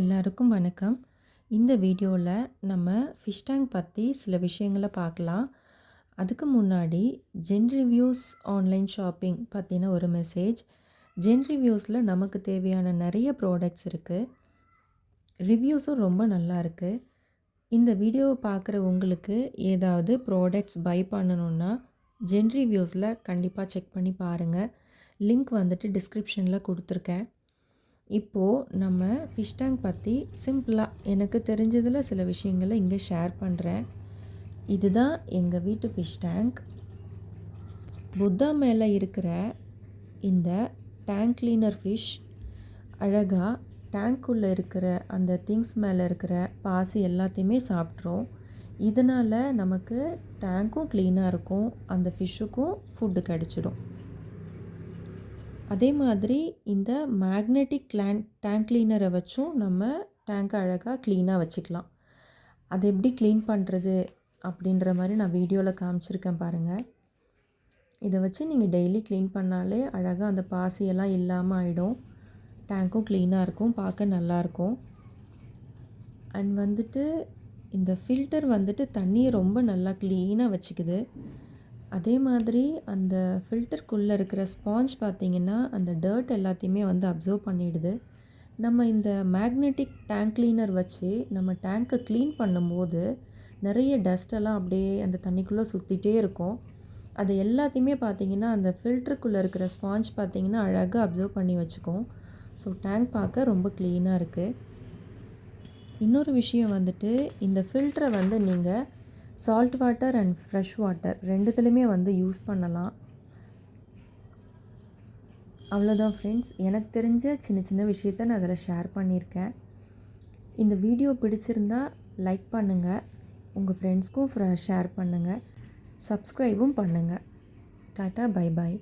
எல்லாருக்கும் வணக்கம். இந்த வீடியோவில் நம்ம ஃபிஷ் டேங்க் பற்றி சில விஷயங்களை பார்க்கலாம். அதுக்கு முன்னாடி ஜென் ரிவ்யூஸ் ஆன்லைன் ஷாப்பிங் பற்றின ஒரு மெசேஜ். ஜென் ரிவ்யூஸில் நமக்கு தேவையான நிறைய ப்ராடக்ட்ஸ் இருக்குது. ரிவ்யூஸும் ரொம்ப நல்லா இருக்குது. இந்த வீடியோவை பார்க்குற உங்களுக்கு ஏதாவது ப்ராடக்ட்ஸ் பை பண்ணணுன்னா ஜென் ரிவ்யூஸில் கண்டிப்பாக செக் பண்ணி பாருங்கள். லிங்க் வந்துட்டு டிஸ்கிரிப்ஷனில் கொடுத்துருக்கேன். இப்போது நம்ம ஃபிஷ் டேங்க் பற்றி சிம்பிளாக எனக்கு தெரிஞ்சதில் சில விஷயங்களை இங்கே ஷேர் பண்ணுறேன். இதுதான் எங்கள் வீட்டு ஃபிஷ் டேங்க். புத்தா மேலே இருக்கிற இந்த டேங்க் கிளீனர் ஃபிஷ் அழகாக டேங்க்குள்ளே இருக்கிற அந்த திங்ஸ் மேலே இருக்கிற பாசி எல்லாத்தையுமே சாப்பிட்ரும். இதனால் நமக்கு டேங்க்கும் க்ளீனாக இருக்கும், அந்த ஃபிஷ்ஷுக்கும் ஃபுட்டு கிடச்சிடும். அதே மாதிரி இந்த மேக்னெட்டிக் டேங்க் கிளீனரை வச்சும் நம்ம டேங்க்கை அழகாக க்ளீனாக வச்சுக்கலாம். அதை எப்படி க்ளீன் பண்ணுறது அப்படின்ற மாதிரி நான் வீடியோவில் காமிச்சிருக்கேன் பாருங்கள். இதை வச்சு நீங்கள் டெய்லி க்ளீன் பண்ணாலே அழகாக அந்த பாசியெல்லாம் இல்லாமல் ஆகிடும். டேங்க்கும் க்ளீனாக இருக்கும், பார்க்க நல்லாயிருக்கும். அண்ட் வந்துட்டு இந்த ஃபில்டர் வந்துட்டு தண்ணியை ரொம்ப நல்லா க்ளீனாக வச்சுக்குது. அதே மாதிரி அந்த ஃபில்டருக்குள்ளே இருக்கிற ஸ்பாஞ்ச் பார்த்திங்கன்னா அந்த டர்ட் எல்லாத்தையுமே வந்து அப்சர்வ் பண்ணிடுது. நம்ம இந்த மேக்னெட்டிக் டேங்க் கிளீனர் வச்சு நம்ம டேங்க்கை க்ளீன் பண்ணும்போது நிறைய டஸ்ட்டெல்லாம் அப்படியே அந்த தண்ணிக்குள்ளே சுற்றிட்டே இருக்கும். அது எல்லாத்தையுமே பார்த்திங்கன்னா அந்த ஃபில்டருக்குள்ளே இருக்கிற ஸ்பாஞ்ச் பார்த்திங்கன்னா அழகாக அப்சர்வ் பண்ணி வச்சுக்கும். ஸோ டேங்க் பார்க்க ரொம்ப க்ளீனாக இருக்குது. இன்னொரு விஷயம் வந்துட்டு இந்த ஃபில்டரை வந்து நீங்கள் salt water and fresh water ரெண்டுத்துலேயுமே வந்து யூஸ் பண்ணலாம். அவ்வளோதான் ஃப்ரெண்ட்ஸ், எனக்கு தெரிஞ்ச சின்ன சின்ன விஷயத்த நான் அதில் ஷேர் பண்ணியிருக்கேன். இந்த வீடியோ பிடிச்சிருந்தா லைக் பண்ணுங்கள், உங்கள் ஃப்ரெண்ட்ஸ்க்கும் ஷேர் பண்ணுங்கள், சப்ஸ்கிரைபும் பண்ணுங்கள். Tata, bye bye.